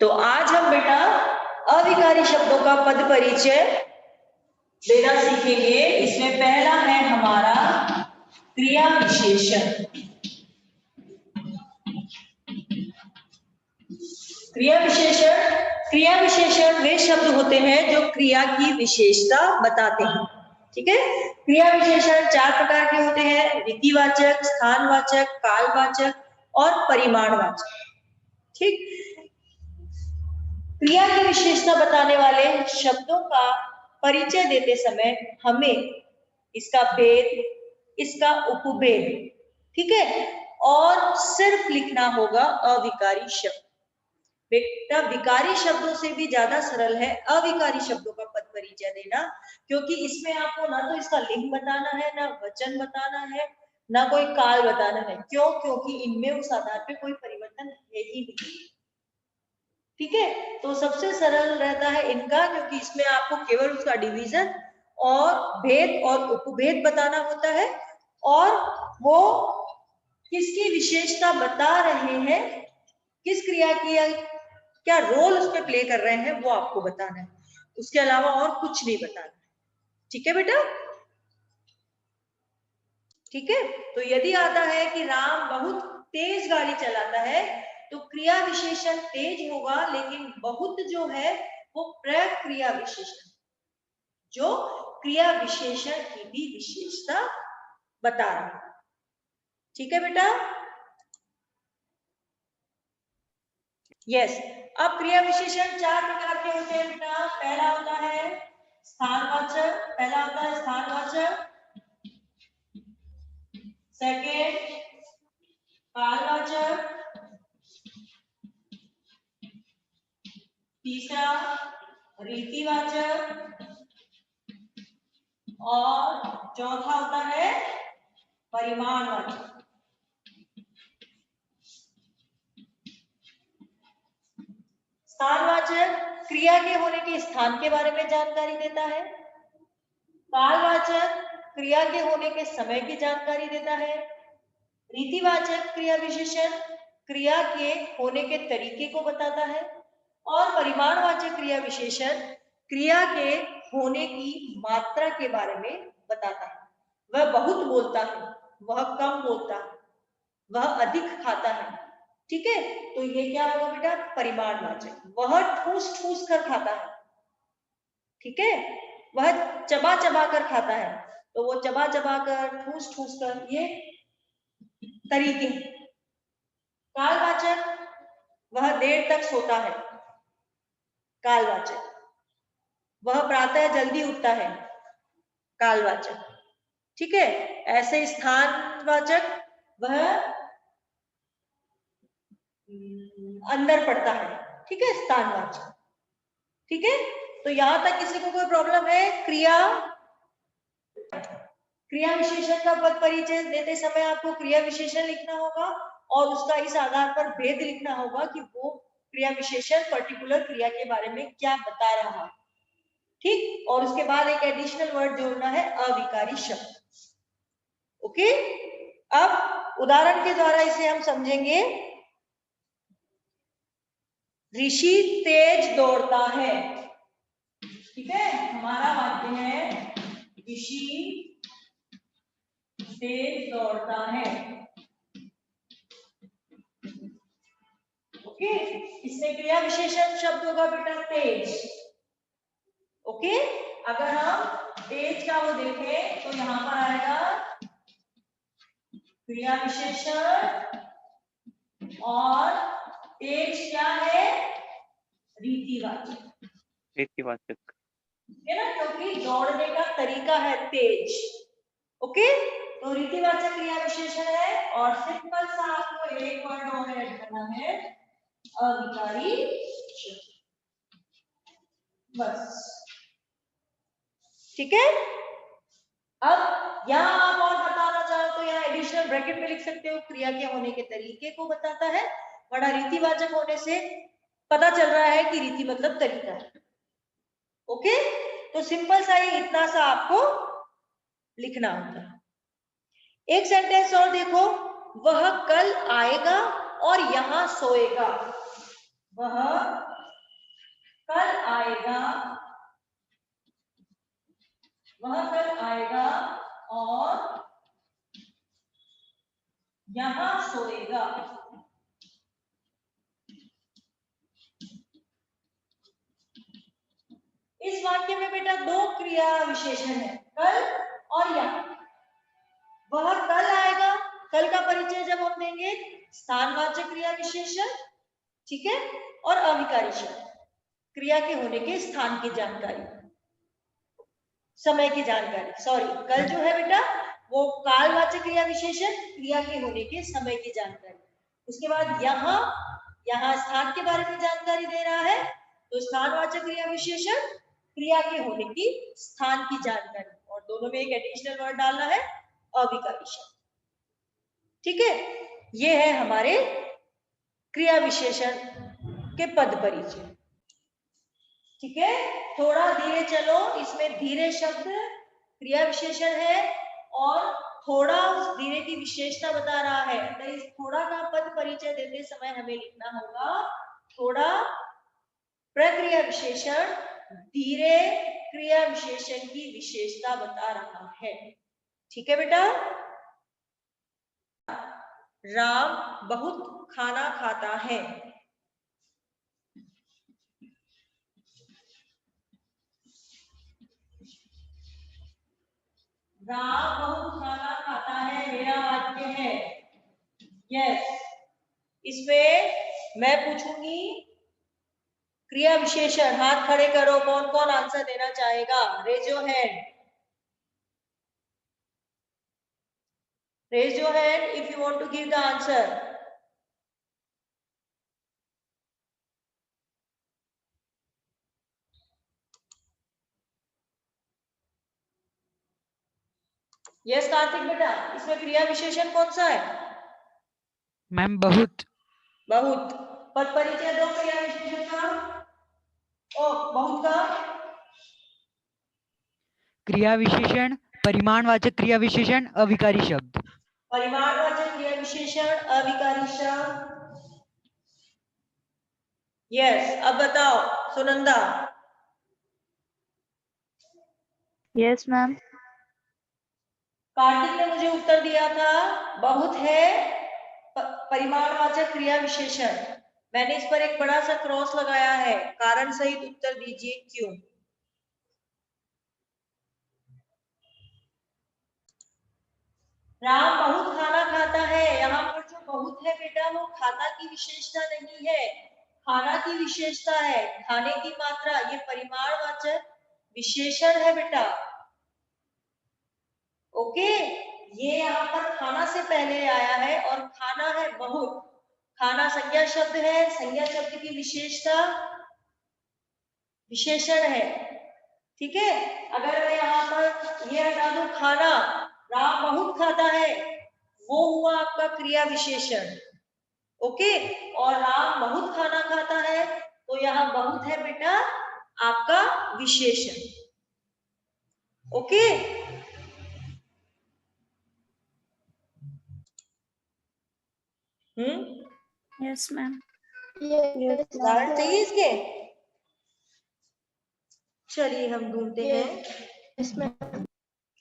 तो आज हम बेटा अविकारी शब्दों का पद परिचय देना सीखेंगे। इसमें पहला है हमारा क्रिया विशेषण। क्रिया विशेषण वे शब्द होते हैं जो क्रिया की विशेषता बताते हैं। ठीक है, क्रिया विशेषण 4 प्रकार के होते हैं: रीतिवाचक, स्थानवाचक, कालवाचक और परिमाणवाचक। ठीक, क्रिया की विशेषता बताने वाले शब्दों का परिचय देते समय हमें इसका भेद, इसका उपभेद, ठीक है, और सिर्फ लिखना होगा अविकारी शब्द। बेटा विकारी शब्दों से भी ज्यादा सरल है अविकारी शब्दों का पद परिचय देना, क्योंकि इसमें आपको ना तो इसका लिंग बताना है, ना वचन बताना है, ना कोई काल बताना है। क्यों? क्योंकि इनमें उस आधार पे कोई परिवर्तन है ही नहीं। ठीक है, तो सबसे सरल रहता है इनका, क्योंकि इसमें आपको केवल उसका डिवीजन और भेद और उपभेद बताना होता है, और वो किसकी विशेषता बता रहे हैं, किस क्रिया की क्या रोल उसमें प्ले कर रहे हैं, वो आपको बताना है। उसके अलावा और कुछ नहीं बताना। ठीक है बेटा? ठीक है, तो यदि आता है कि राम बहुत तेज गाड़ी चलाता है, तो क्रिया विशेषण तेज होगा, लेकिन बहुत जो है वो प्रक्रिया विशेषण, जो क्रिया विशेषण की भी विशेषता बता रहा है। ठीक है बेटा? यस। अब क्रिया विशेषण 4 प्रकार के होते हैं बेटा। पहला होता है स्थानवाचक, सेकेंड कालवाचक, तीसरा रीतिवाचक, और चौथा होता है परिमाणवाचक। स्थानवाचक क्रिया के होने के स्थान के बारे में जानकारी देता है। कालवाचक क्रिया के होने के समय की जानकारी देता है। रीतिवाचक क्रिया विशेषण क्रिया के होने के तरीके को बताता है। और परिमाणवाचक क्रिया विशेषण क्रिया के होने की मात्रा के बारे में बताता है। वह बहुत बोलता है, वह कम बोलता है, वह अधिक खाता है। ठीक है, तो ये क्या होगा बेटा? परिमाणवाचक। वह ठूस ठूस कर खाता है। ठीक है, वह चबा चबा कर खाता है, तो वो चबा चबा कर, ठूस ठूस कर, ये तरीके। कालवाचक वह देर तक सोता है। कालवाचक वह प्रातः जल्दी उठता है। कालवाचक। ठीक है, ऐसे स्थानवाचक वह अंदर पड़ता है। ठीक है, स्थानवाचक। ठीक है, तो यहां तक किसी को कोई प्रॉब्लम है? क्रिया विशेषण का पद परिचय देते समय आपको क्रिया विशेषण लिखना होगा, और उसका इस आधार पर भेद लिखना होगा कि वो क्रिया विशेषण पर्टिकुलर क्रिया के बारे में क्या बता रहा है। ठीक, और उसके बाद एक एडिशनल वर्ड जोड़ना है, अविकारी शब्द। ओके, अब उदाहरण के द्वारा इसे हम समझेंगे। ऋषि तेज दौड़ता है। ठीक है, हमारा वाक्य है ऋषि तेज दौड़ता है। ओके, इसमें क्रिया विशेषण शब्द होगा बेटा तेज। ओके, अगर हम तेज का वो देखें तो यहां पर आएगा क्रिया विशेषण, और तेज क्या है? रीतिवाचक। है ना, क्योंकि दौड़ने का तरीका है तेज। ओके, तो रीतिवाचक क्रिया विशेषण है, और सिंपल सा आपको एक वर्ड और ऐड करना है, अविकारी शब्द। बस। ठीक है, अब यहां आप और बताना चाहो तो यहाँ एडिशनल ब्रैकेट में लिख सकते हो, क्रिया के होने के तरीके को बताता है। बड़ा रीतिवाचक होने से पता चल रहा है कि रीति मतलब तरीका है। ओके, तो सिंपल सा ही इतना सा आपको लिखना होता है। एक सेंटेंस और देखो, वह कल आएगा और यहां सोएगा। वह कल आएगा, वह कल आएगा और यहां सोएगा। इस वाक्य में बेटा दो क्रिया विशेषण है, कल और यहां। वह कल आएगा, कल का परिचय जब हम देंगे स्थानवाचक क्रिया विशेषण, ठीक है, और अविकारी शब्द क्रिया के होने के स्थान की जानकारी, समय की जानकारी। सॉरी, कल जो है बेटा वो कालवाचक क्रिया विशेषण, क्रिया के होने के समय की जानकारी। उसके बाद यहाँ स्थान के बारे में जानकारी दे रहा है, तो स्थानवाचक क्रिया विशेषण, क्रिया के होने की स्थान की जानकारी, और दोनों में एक एडिशनल वर्ड डालना है, अविकारी शब्द। ठीक है, ये है हमारे क्रिया विशेषण के पद परिचय। ठीक है, थोड़ा धीरे चलो, इसमें धीरे शब्द क्रिया विशेषण है और थोड़ा उस धीरे की विशेषता बता रहा है। तो इस थोड़ा का पद परिचय देते समय हमें लिखना होगा, थोड़ा प्रक्रिया विशेषण धीरे क्रिया विशेषण की विशेषता बता रहा है। ठीक है बेटा। राम बहुत खाना खाता है। राम बहुत खाना खाता है, मेरा वाक्य है। यस, इसमें मैं पूछूंगी क्रिया विशेषण। हाथ खड़े करो, कौन कौन आंसर देना चाहेगा? Raise your hand, raise your hand if you want to give the answer. Yes Kartik बेटा, इसमें क्रिया विशेषण कौन सा है? मैम बहुत। बहुत। पद परिचय दो क्रिया विशेषण का। ओ बहुत का क्रिया विशेषण, परिमाणवाचक क्रिया विशेषण, अविकारी शब्द। परिमाणवाचक क्रिया विशेषण, अविकारी शब्द। यस, अब बताओ सुनंदा। Yes ma'am. कार्तिक ने मुझे उत्तर दिया था बहुत है परिमाणवाचक क्रिया विशेषण। मैंने इस पर एक बड़ा सा क्रॉस लगाया है, कारण सहित उत्तर दीजिए क्यों। राम बहुत खाना खाता है, यहाँ पर जो बहुत है बेटा वो खाता की विशेषता नहीं है, खाना की विशेषता है, खाने की मात्रा। ये परिमाणवाचक विशेषण है बेटा। ओके, ये यहाँ पर खाना से पहले आया है और खाना है बहुत। खाना संज्ञा शब्द है, संज्ञा शब्द की विशेषता विशेषण है। ठीक है, अगर मैं यहाँ पर ये हटा दूं खाना, राम बहुत खाता है, वो हुआ आपका क्रिया विशेषण। ओके, और राम बहुत खाना खाता है, तो यहाँ बहुत है बेटा आपका विशेषण। Okay, yes ma'am. उदाहरण चाहिए इसके? चलिए हम ढूंढते हैं।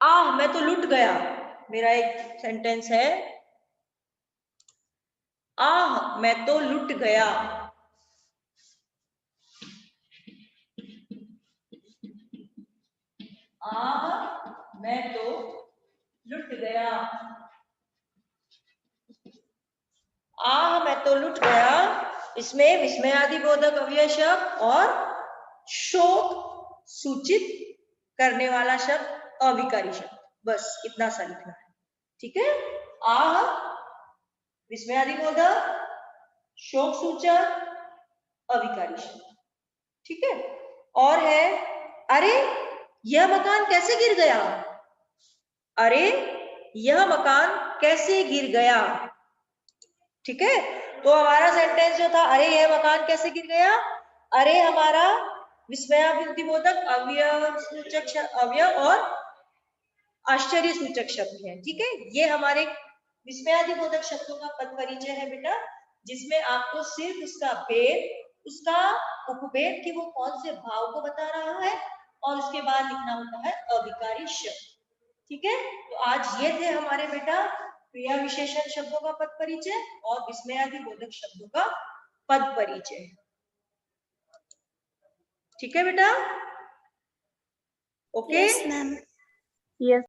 आह मैं तो लुट गया, मेरा एक सेंटेंस है, आह मैं तो लुट गया। आह मैं तो लुट गया, आह मैं तो लुट गया। इसमें विस्मयादि बोधक अव्यय शब्द और शोक सूचित करने वाला शब्द अविकारी शब्द, बस इतना सा लिखना है। ठीक है, आह विस्मयादि बोधक, शोक सूचक, अविकारी शब्द। ठीक है, और है अरे यह मकान कैसे गिर गया, अरे यह मकान कैसे गिर गया। ठीक है, तो हमारा सेंटेंस जो था अरे यह मकान कैसे गिर गया, अरे हमारा विस्मयादिबोधक अव्यय और आश्चर्य सूचक शब्द है। ठीक है, ये हमारे विस्मयादिबोधक शब्दों का पद परिचय है बेटा, जिसमें आपको सिर्फ उसका भेद, उसका उपभेद कि वो कौन से भाव को बता रहा है, और उसके बाद लिखना होता है अविकारी शब्द। ठीक है, तो आज ये थे हमारे बेटा क्रिया विशेषण शब्दों का पद परिचय और विस्मयादि बोधक शब्दों का पद परिचय। ठीक है बेटा, ओके। Yes, ma'am. Yes.